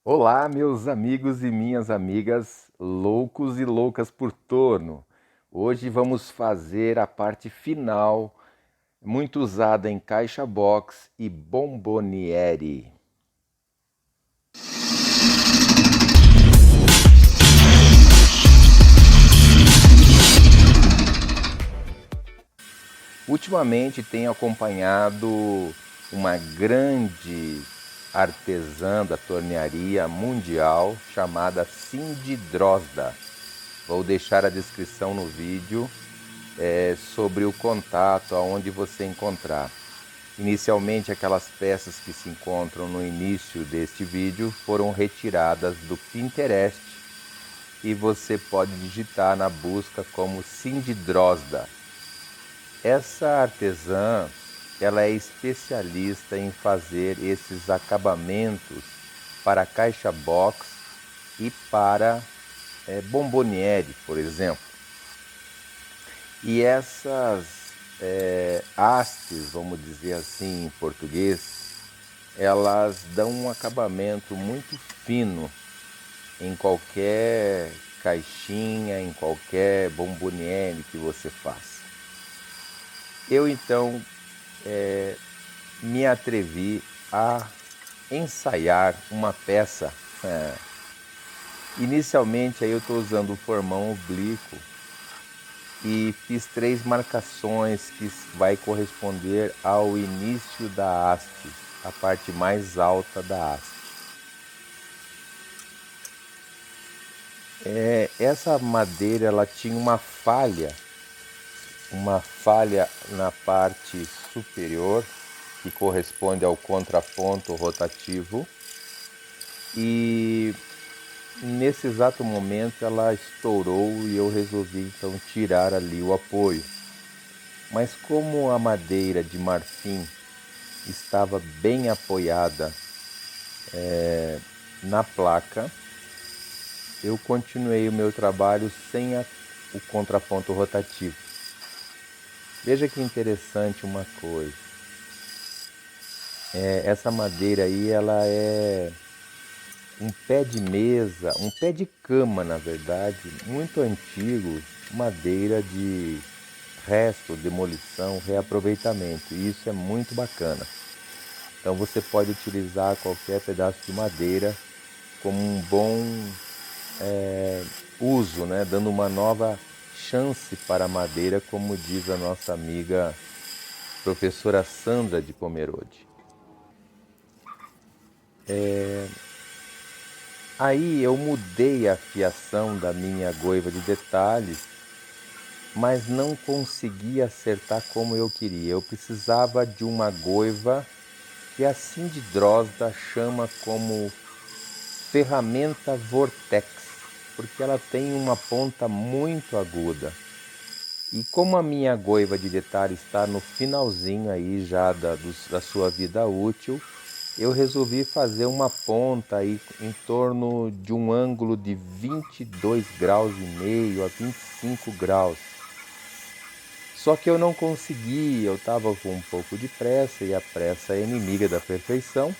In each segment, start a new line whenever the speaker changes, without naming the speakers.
Olá, meus amigos e minhas amigas, loucos e loucas por torno. Hoje vamos fazer a parte final, muito usada em caixa box e bomboniere. Ultimamente tenho acompanhado uma grande artesã da tornearia mundial chamada Cindy Drozda. Vou deixar a descrição no vídeo sobre o contato, aonde você encontrar. Inicialmente, aquelas peças que se encontram no início deste vídeo foram retiradas do Pinterest e você pode digitar na busca como Cindy Drozda. Essa artesã, ela é especialista em fazer esses acabamentos para caixa box e para bomboniere, por exemplo. E essas hastes, vamos dizer assim em português, elas dão um acabamento muito fino em qualquer caixinha, em qualquer bomboniere que você faça. Eu então me atrevi a ensaiar uma peça. Inicialmente aí eu estou usando o formão oblíquo e fiz 3 marcações que vai corresponder ao início da haste, a parte mais alta da haste. Essa madeira ela tinha uma falha na parte superior, que corresponde ao contraponto rotativo, e nesse exato momento ela estourou e eu resolvi então tirar ali o apoio. Mas como a madeira de marfim estava bem apoiada na placa, eu continuei o meu trabalho sem o contraponto rotativo. Veja que interessante uma coisa. Essa madeira aí, ela é um pé de mesa, um pé de cama, na verdade, muito antigo, madeira de resto, demolição, reaproveitamento. E isso é muito bacana. Então você pode utilizar qualquer pedaço de madeira como um bom uso, né? Dando uma nova chance para a madeira, como diz a nossa amiga professora Sandra de Pomerode. Aí eu mudei a fiação da minha goiva de detalhes, mas não consegui acertar como eu queria. Eu precisava de uma goiva que a Cindy Drozda chama como ferramenta Vortex, porque ela tem uma ponta muito aguda. E como a minha goiva de detalhe está no finalzinho aí já da sua vida útil, eu resolvi fazer uma ponta aí em torno de um ângulo de 22 graus e meio a 25 graus. Só que eu não consegui, eu estava com um pouco de pressa e a pressa é inimiga da perfeição.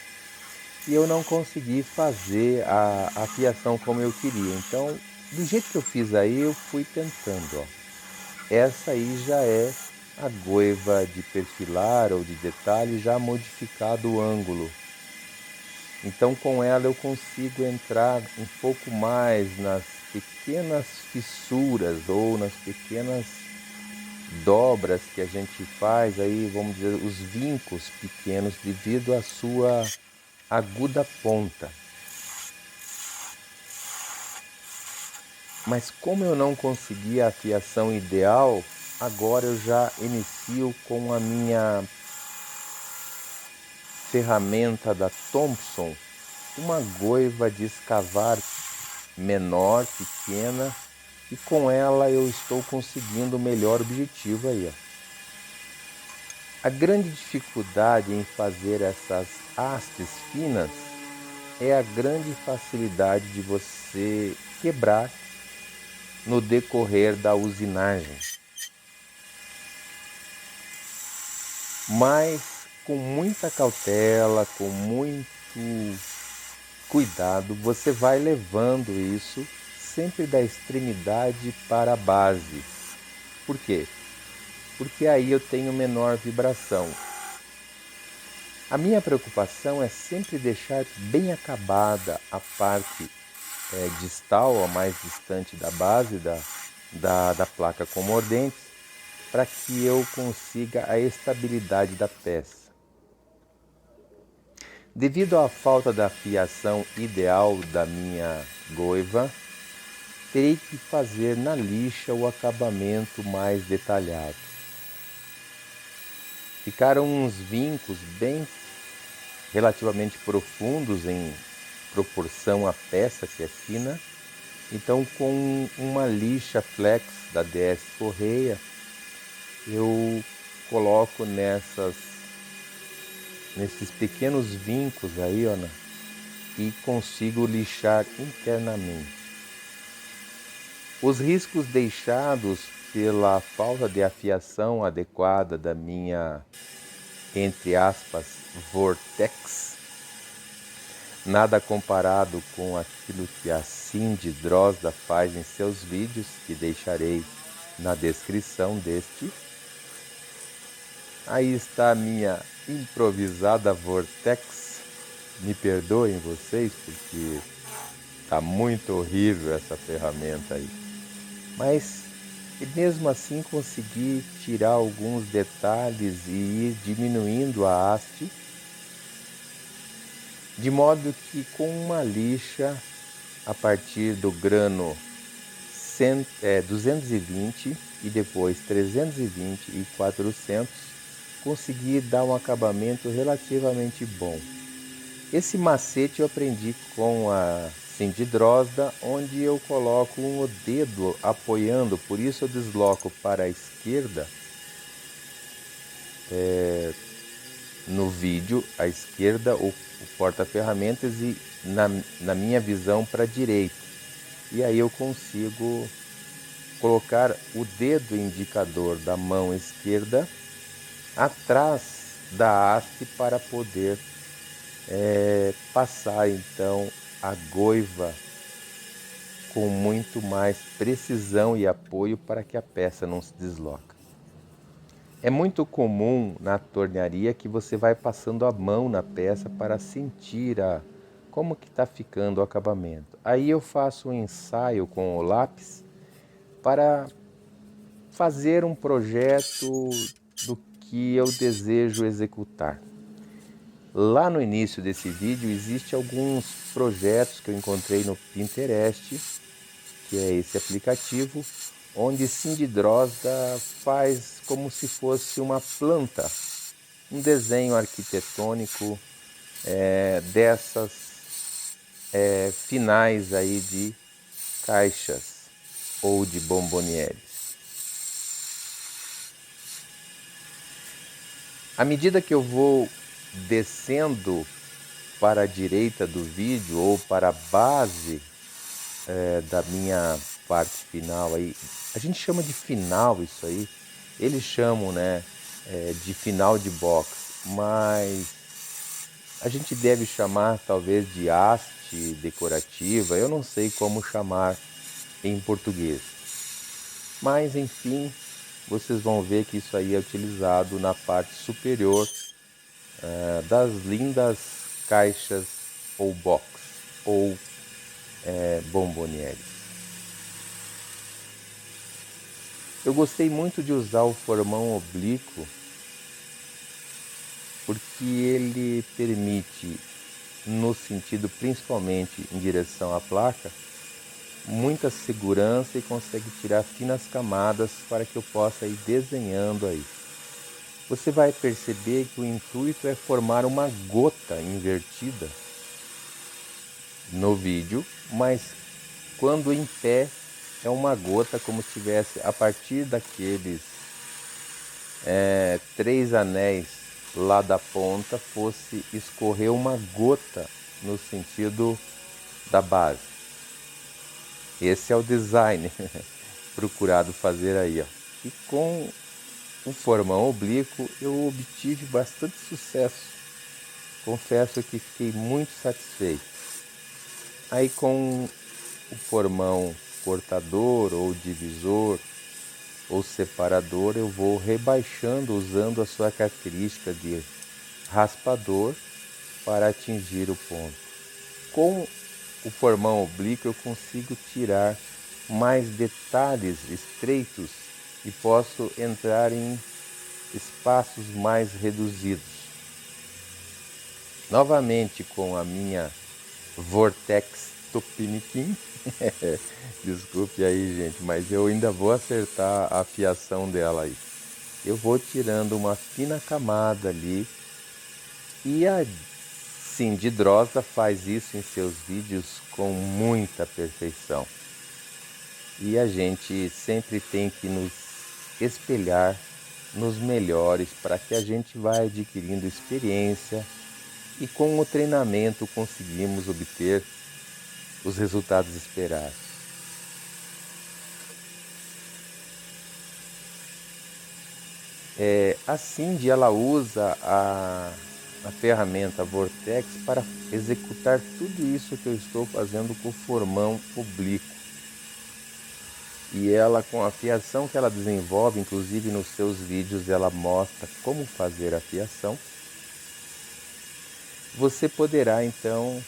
E eu não consegui fazer a fiação como eu queria. Então, do jeito que eu fiz aí, eu fui tentando. Ó. Essa aí já é a goiva de perfilar ou de detalhe já modificado o ângulo. Então com ela eu consigo entrar um pouco mais nas pequenas fissuras ou nas pequenas dobras que a gente faz aí, vamos dizer, os vincos pequenos devido à sua aguda ponta. Mas como eu não consegui a afiação ideal, agora eu já inicio com a minha ferramenta da Thompson, uma goiva de escavar menor, pequena, e com ela eu estou conseguindo o melhor objetivo aí. Ó. A grande dificuldade em fazer essas hastes finas é a grande facilidade de você quebrar no decorrer da usinagem. Mas com muita cautela, com muito cuidado, você vai levando isso sempre da extremidade para a base. Por quê? Porque aí eu tenho menor vibração. A minha preocupação é sempre deixar bem acabada a parte distal, a mais distante da base da placa com mordentes, para que eu consiga a estabilidade da peça. Devido à falta da afiação ideal da minha goiva, terei que fazer na lixa o acabamento mais detalhado. Ficaram uns vincos bem relativamente profundos em proporção à peça que é fina. Então, com uma lixa flex da DS Correia, eu coloco nesses pequenos vincos aí, ó, e consigo lixar internamente. Os riscos deixados pela falta de afiação adequada da minha, entre aspas, vortex, nada comparado com aquilo que a Cindy Drozda faz em seus vídeos, que deixarei na descrição deste. Aí está a minha improvisada vortex. Me perdoem vocês, porque tá muito horrível essa ferramenta aí. Mas mesmo assim consegui tirar alguns detalhes e ir diminuindo a haste, de modo que com uma lixa a partir do grano 220 e depois 320 e 400, consegui dar um acabamento relativamente bom. Esse macete eu aprendi com a Cindy Drozda, onde eu coloco o dedo apoiando, por isso eu desloco para a esquerda, no vídeo, à esquerda o porta-ferramentas e na minha visão para a direita. E aí eu consigo colocar o dedo indicador da mão esquerda atrás da haste para poder passar então a goiva com muito mais precisão e apoio para que a peça não se desloque. É muito comum na tornearia que você vai passando a mão na peça para sentir como que está ficando o acabamento. Aí eu faço um ensaio com o lápis para fazer um projeto do que eu desejo executar. Lá no início desse vídeo existem alguns projetos que eu encontrei no Pinterest, que é esse aplicativo, onde Cindy Drozda faz como se fosse uma planta, um desenho arquitetônico dessas finais aí de caixas ou de bombonieres. À medida que eu vou descendo para a direita do vídeo ou para a base da minha parte final aí, a gente chama de final isso aí, eles chamam de final de box, mas a gente deve chamar talvez de haste decorativa, eu não sei como chamar em português, mas enfim, vocês vão ver que isso aí é utilizado na parte superior das lindas caixas ou box ou bombonieres. Eu gostei muito de usar o formão oblíquo porque ele permite, no sentido principalmente em direção à placa, muita segurança e consegue tirar finas camadas para que eu possa ir desenhando aí. Você vai perceber que o intuito é formar uma gota invertida no vídeo, mas quando em pé é uma gota como se tivesse a partir daqueles 3 anéis lá da ponta fosse escorrer uma gota no sentido da base. Esse é o design procurado fazer aí, ó. E com o formão oblíquo eu obtive bastante sucesso. Confesso que fiquei muito satisfeito. Aí com o formão cortador ou divisor ou separador eu vou rebaixando usando a sua característica de raspador para atingir o ponto. Com o formão oblíquo eu consigo tirar mais detalhes estreitos e posso entrar em espaços mais reduzidos. Novamente com a minha Vortex Tupiniquim. Desculpe aí, gente, mas eu ainda vou acertar a afiação dela aí. Eu vou tirando uma fina camada ali. E a Cindy Drosa faz isso em seus vídeos com muita perfeição. E a gente sempre tem que nos espelhar nos melhores para que a gente vá adquirindo experiência e com o treinamento conseguimos obter os resultados esperados. A Cindy ela usa a ferramenta Vortex para executar tudo isso que eu estou fazendo com o formão oblíquo. E ela, com a fiação que ela desenvolve, inclusive nos seus vídeos ela mostra como fazer a fiação. Você poderá então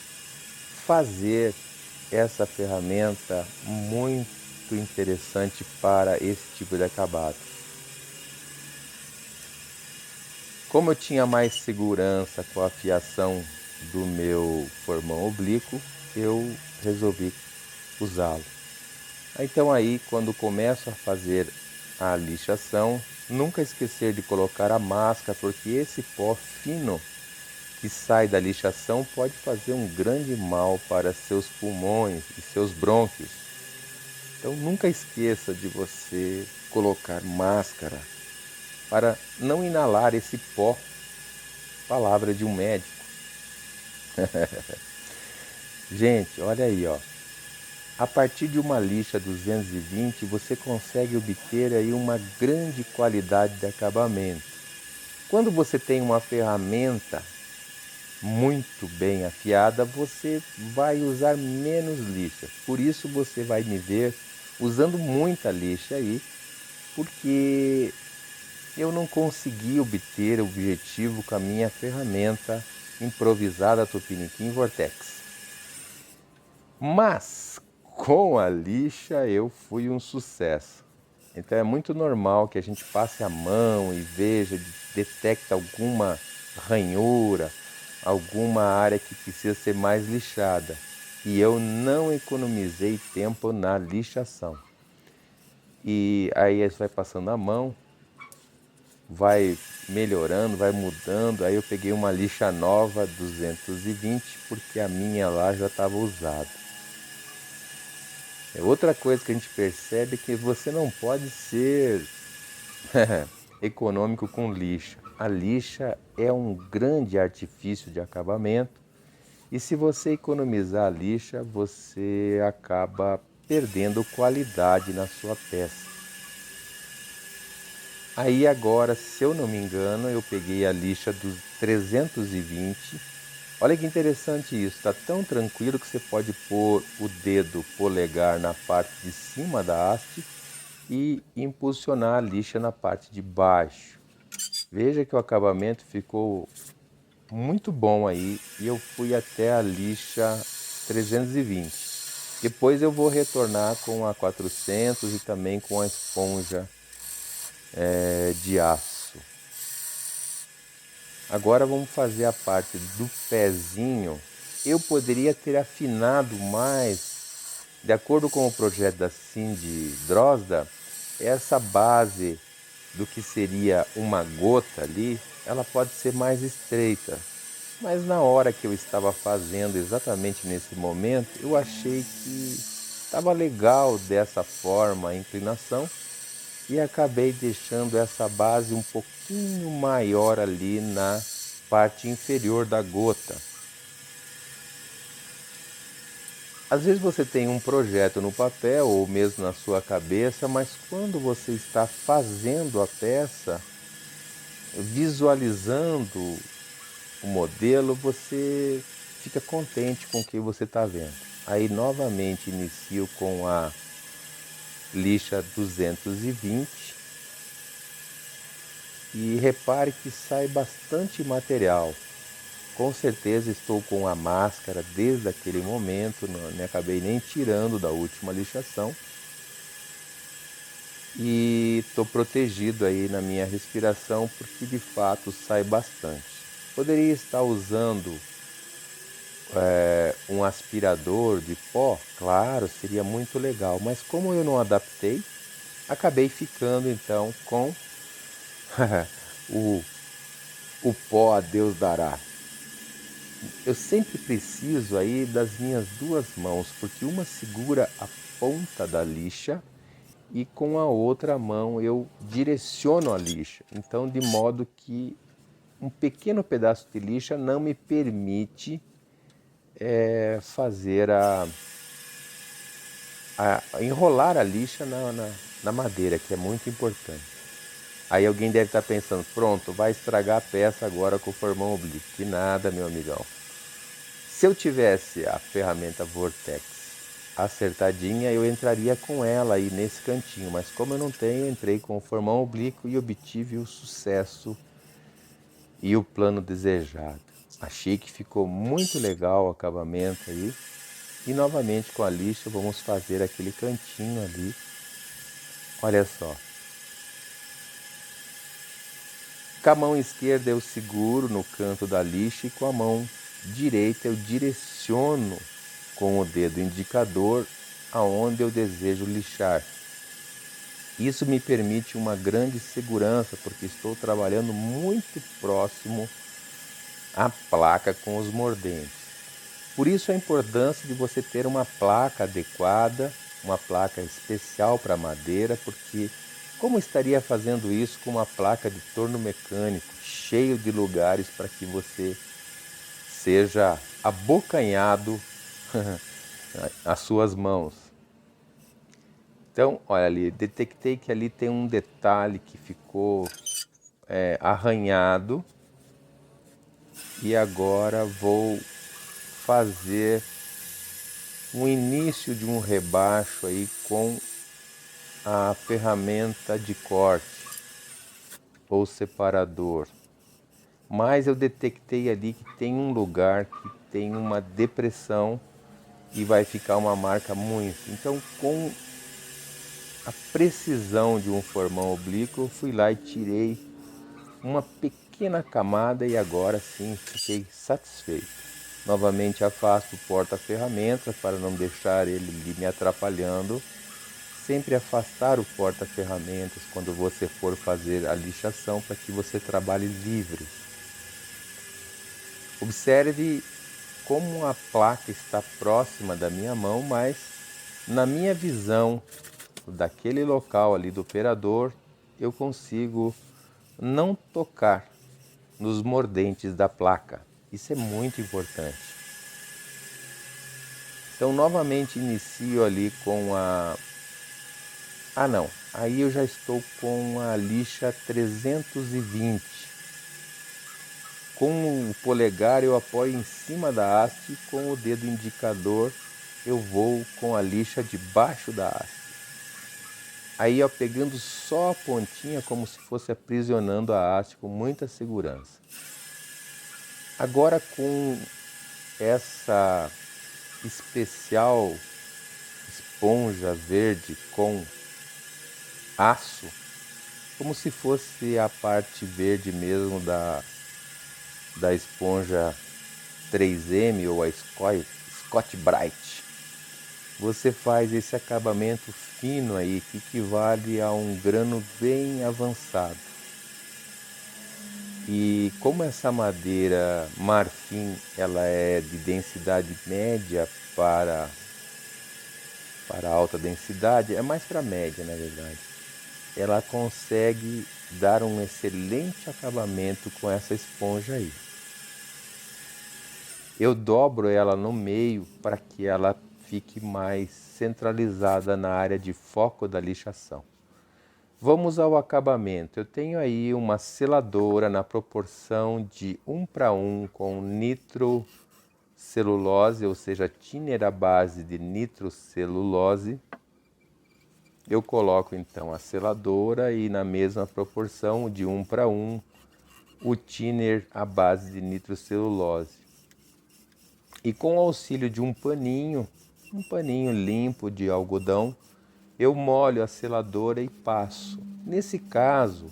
fazer essa ferramenta muito interessante para esse tipo de acabado. Como eu tinha mais segurança com a fiação do meu formão oblíquo, eu resolvi usá-lo. Então aí, quando começo a fazer a lixação, nunca esquecer de colocar a máscara, porque esse pó fino que sai da lixação pode fazer um grande mal para seus pulmões e seus brônquios. Então nunca esqueça de você colocar máscara para não inalar esse pó. Palavra de um médico. Gente, olha aí, ó. A partir de uma lixa 220, você consegue obter aí uma grande qualidade de acabamento. Quando você tem uma ferramenta muito bem afiada, você vai usar menos lixa. Por isso você vai me ver usando muita lixa aí, porque eu não consegui obter o objetivo com a minha ferramenta improvisada Tupiniquim Vortex. Mas com a lixa eu fui um sucesso. Então é muito normal que a gente passe a mão e veja, detecta alguma ranhura, alguma área que precisa ser mais lixada. E eu não economizei tempo na lixação. E aí você vai passando a mão, vai melhorando, vai mudando. Aí eu peguei uma lixa nova 220 porque a minha lá já estava usada. Outra coisa que a gente percebe é que você não pode ser econômico com lixa. A lixa é um grande artifício de acabamento e se você economizar a lixa, você acaba perdendo qualidade na sua peça. Aí agora, se eu não me engano, eu peguei a lixa dos 320. Olha que interessante isso, está tão tranquilo que você pode pôr o dedo polegar na parte de cima da haste e impulsionar a lixa na parte de baixo. Veja que o acabamento ficou muito bom aí e eu fui até a lixa 320. Depois eu vou retornar com a 400 e também com a esponja de aço. Agora vamos fazer a parte do pezinho. Eu poderia ter afinado mais, de acordo com o projeto da Cindy Drozda, essa base do que seria uma gota ali, ela pode ser mais estreita. Mas na hora que eu estava fazendo, exatamente nesse momento, eu achei que estava legal dessa forma a inclinação e acabei deixando essa base um pouquinho maior ali na parte inferior da gota. Às vezes você tem um projeto no papel ou mesmo na sua cabeça, mas quando você está fazendo a peça, visualizando o modelo, você fica contente com o que você está vendo. Aí novamente inicio com a lixa 220 e repare que sai bastante material. Com certeza estou com a máscara desde aquele momento, não acabei nem tirando da última lixação. E estou protegido aí na minha respiração porque de fato sai bastante. Poderia estar usando um aspirador de pó, claro, seria muito legal, mas como eu não adaptei, acabei ficando então com o, o pó a Deus dará. Eu sempre preciso aí das minhas duas mãos, porque uma segura a ponta da lixa e com a outra mão eu direciono a lixa. Então, de modo que um pequeno pedaço de lixa não me permite fazer enrolar a lixa na madeira, que é muito importante. Aí alguém deve estar pensando, pronto, vai estragar a peça agora com o formão oblíquo. Que nada, meu amigão. Se eu tivesse a ferramenta Vortex acertadinha, eu entraria com ela aí nesse cantinho, mas como eu não tenho, entrei com o formão oblíquo e obtive o sucesso e o plano desejado. Achei que ficou muito legal o acabamento aí. E novamente com a lixa vamos fazer aquele cantinho ali. Olha só. Com a mão esquerda eu seguro no canto da lixa e com a mão direita eu direciono com o dedo indicador aonde eu desejo lixar. Isso me permite uma grande segurança porque estou trabalhando muito próximo à placa com os mordentes. Por isso a importância de você ter uma placa adequada, uma placa especial para madeira, porque como estaria fazendo isso com uma placa de torno mecânico, cheio de lugares para que você seja abocanhado às suas mãos. Então, olha ali, detectei que ali tem um detalhe que ficou arranhado e agora vou fazer um início de um rebaixo aí com a ferramenta de corte ou separador. Mas eu detectei ali que tem um lugar que tem uma depressão e vai ficar uma marca muito. Então, com a precisão de um formão oblíquo, eu fui lá e tirei uma pequena camada e agora sim fiquei satisfeito. Novamente afasto o porta-ferramentas para não deixar ele me atrapalhando. Sempre afastar o porta-ferramentas quando você for fazer a lixação para que você trabalhe livre. Observe como a placa está próxima da minha mão, mas na minha visão daquele local ali do operador, eu consigo não tocar nos mordentes da placa. Isso é muito importante. Então novamente inicio ali com não, aí eu já estou com a lixa 320. Com o polegar eu apoio em cima da haste e com o dedo indicador eu vou com a lixa debaixo da haste. Aí ó, pegando só a pontinha como se fosse aprisionando a haste com muita segurança. Agora com essa especial esponja verde com aço, como se fosse a parte verde mesmo da esponja 3M ou a Scotch Brite. Você faz esse acabamento fino aí que equivale a um grano bem avançado. E como essa madeira marfim ela é de densidade média para alta densidade, é mais para média na verdade, ela consegue dar um excelente acabamento com essa esponja aí. Eu dobro ela no meio para que ela fique mais centralizada na área de foco da lixação. Vamos ao acabamento. Eu tenho aí uma seladora na proporção de 1:1 com nitro celulose, ou seja, thinner à base de nitrocelulose. Eu coloco então a seladora e na mesma proporção de 1 para 1 o thinner à base de nitrocelulose. E com o auxílio de um paninho limpo de algodão, eu molho a seladora e passo. Nesse caso,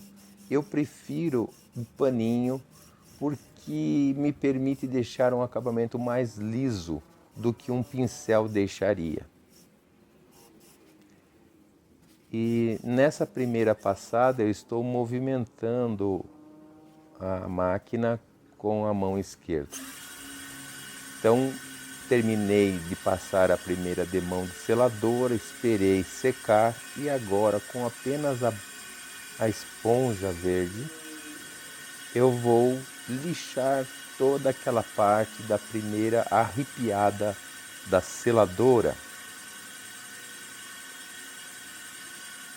eu prefiro o paninho porque me permite deixar um acabamento mais liso do que um pincel deixaria. E nessa primeira passada eu estou movimentando a máquina com a mão esquerda. Então terminei de passar a primeira demão de seladora, esperei secar e agora com apenas a esponja verde eu vou lixar toda aquela parte da primeira arrepiada da seladora.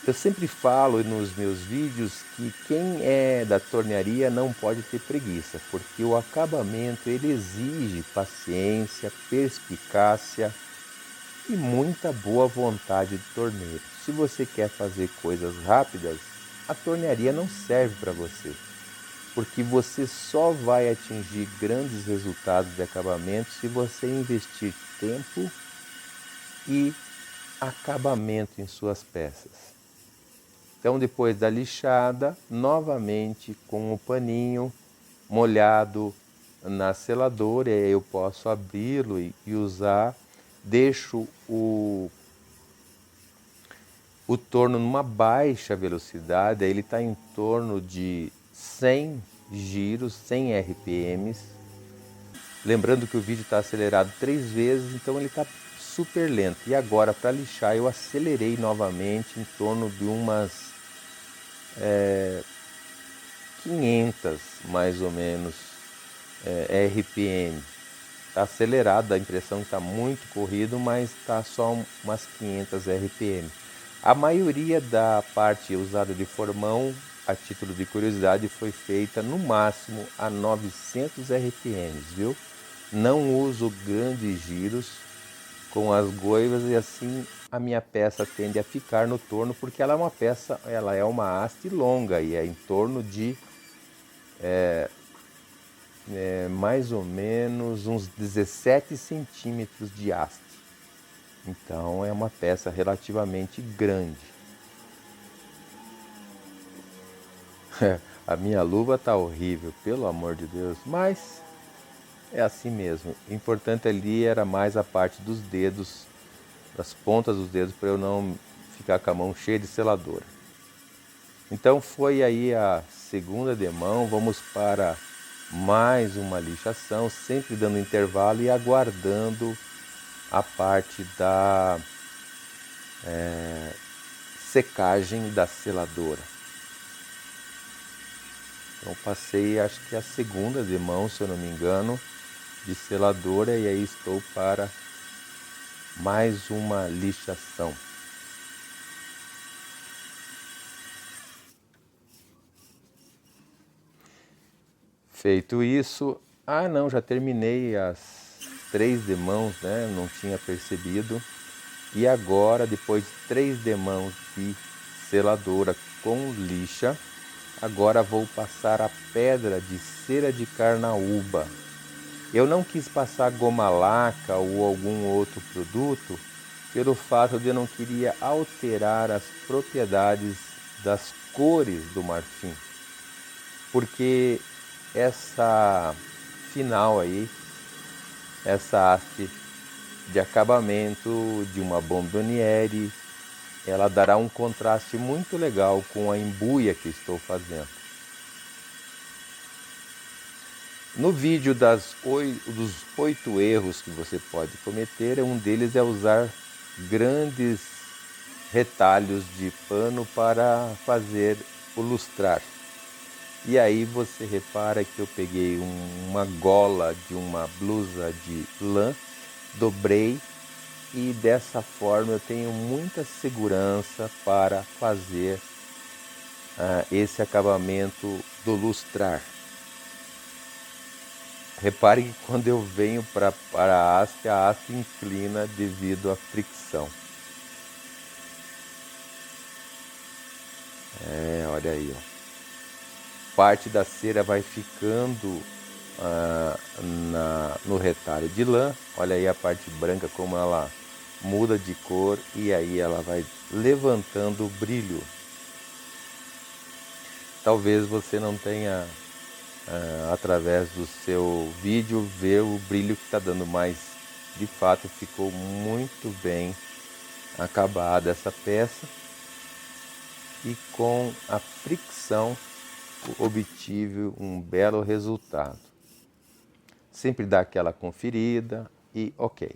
Eu sempre falo nos meus vídeos que quem é da tornearia não pode ter preguiça, porque o acabamento ele exige paciência, perspicácia e muita boa vontade do torneiro. Se você quer fazer coisas rápidas, a tornearia não serve para você, porque você só vai atingir grandes resultados de acabamento se você investir tempo e acabamento em suas peças. Então, depois da lixada, novamente com o paninho molhado na seladora, eu posso abri-lo e usar. Deixo o torno numa baixa velocidade, ele está em torno de 100 giros, 100 RPMs. Lembrando que o vídeo está acelerado 3 vezes, então ele está super lento. E agora, para lixar, eu acelerei novamente em torno de umas 500 mais ou menos RPM. Está acelerado, a impressão que está muito corrido, mas está só umas 500 RPM. A maioria da parte usada de formão, a título de curiosidade, foi feita no máximo a 900 RPM, viu? Não uso grandes giros com as goivas e assim a minha peça tende a ficar no torno, porque ela é uma haste longa e é em torno de mais ou menos uns 17 centímetros de haste. Então é uma peça relativamente grande. A minha luva tá horrível, pelo amor de Deus, mas é assim mesmo. O importante ali era mais a parte dos dedos, das pontas dos dedos, para eu não ficar com a mão cheia de seladora. Então foi aí a segunda demão, vamos para mais uma lixação, sempre dando intervalo e aguardando a parte da secagem da seladora. Então passei, acho que a segunda demão, se eu não me engano, de seladora, e aí estou para mais uma lixação. Feito isso, não, já terminei as 3 demãos, né? Não tinha percebido. E agora, depois de 3 demãos de seladora com lixa, agora vou passar a pedra de cera de carnaúba. Eu não quis passar goma laca ou algum outro produto pelo fato de eu não queria alterar as propriedades das cores do marfim. Porque essa final aí, essa haste de acabamento de uma bomboniere, ela dará um contraste muito legal com a embuia que estou fazendo. No vídeo dos 8 erros que você pode cometer, um deles é usar grandes retalhos de pano para fazer o lustrar. E aí você repara que eu peguei uma gola de uma blusa de lã, dobrei e dessa forma eu tenho muita segurança para fazer esse acabamento do lustrar. Repare que quando eu venho para a haste inclina devido à fricção. Olha aí, ó. Parte da cera vai ficando no retalho de lã. Olha aí a parte branca como ela muda de cor e aí ela vai levantando o brilho. Talvez você não tenha, através do seu vídeo, ver o brilho que está dando, mas de fato ficou muito bem acabada essa peça e com a fricção obtive um belo resultado. Sempre dá aquela conferida e ok.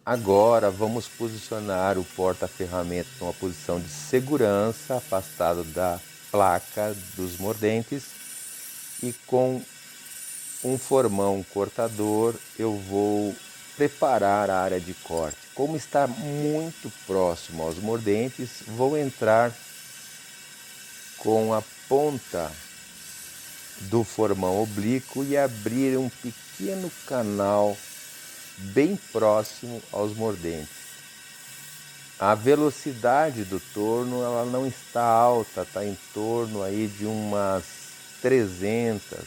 Agora vamos posicionar o porta-ferramentas numa posição de segurança, afastado da placa dos mordentes, e com um formão cortador eu vou preparar a área de corte. Como está muito próximo aos mordentes, vou entrar com a ponta do formão oblíquo e abrir um pequeno canal bem próximo aos mordentes. A velocidade do torno ela não está alta, está em torno aí de umas 300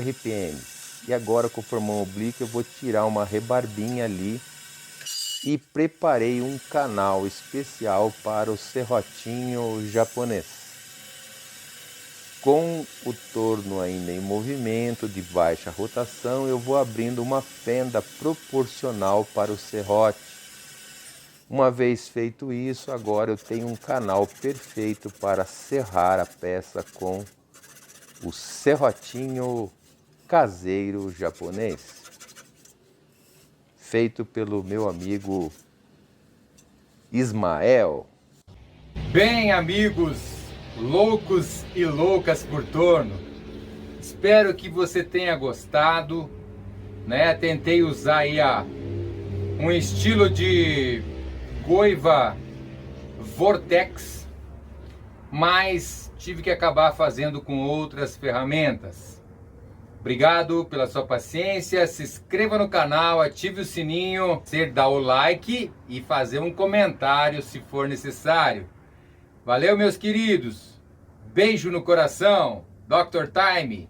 RPM. E agora com o formão oblíquo eu vou tirar uma rebarbinha ali e preparei um canal especial para o serrotinho japonês. Com o torno ainda em movimento de baixa rotação, eu vou abrindo uma fenda proporcional para o serrote. Uma vez feito isso, agora eu tenho um canal perfeito para serrar a peça com o serrotinho caseiro japonês, feito pelo meu amigo Ismael.
Bem, amigos loucos e loucas por torno, espero que você tenha gostado, né? Tentei usar aí um estilo de goiva Vortex, mas tive que acabar fazendo com outras ferramentas. Obrigado pela sua paciência, se inscreva no canal, ative o sininho, dar o like e fazer um comentário se for necessário. Valeu, meus queridos. Beijo no coração. Dr. Time.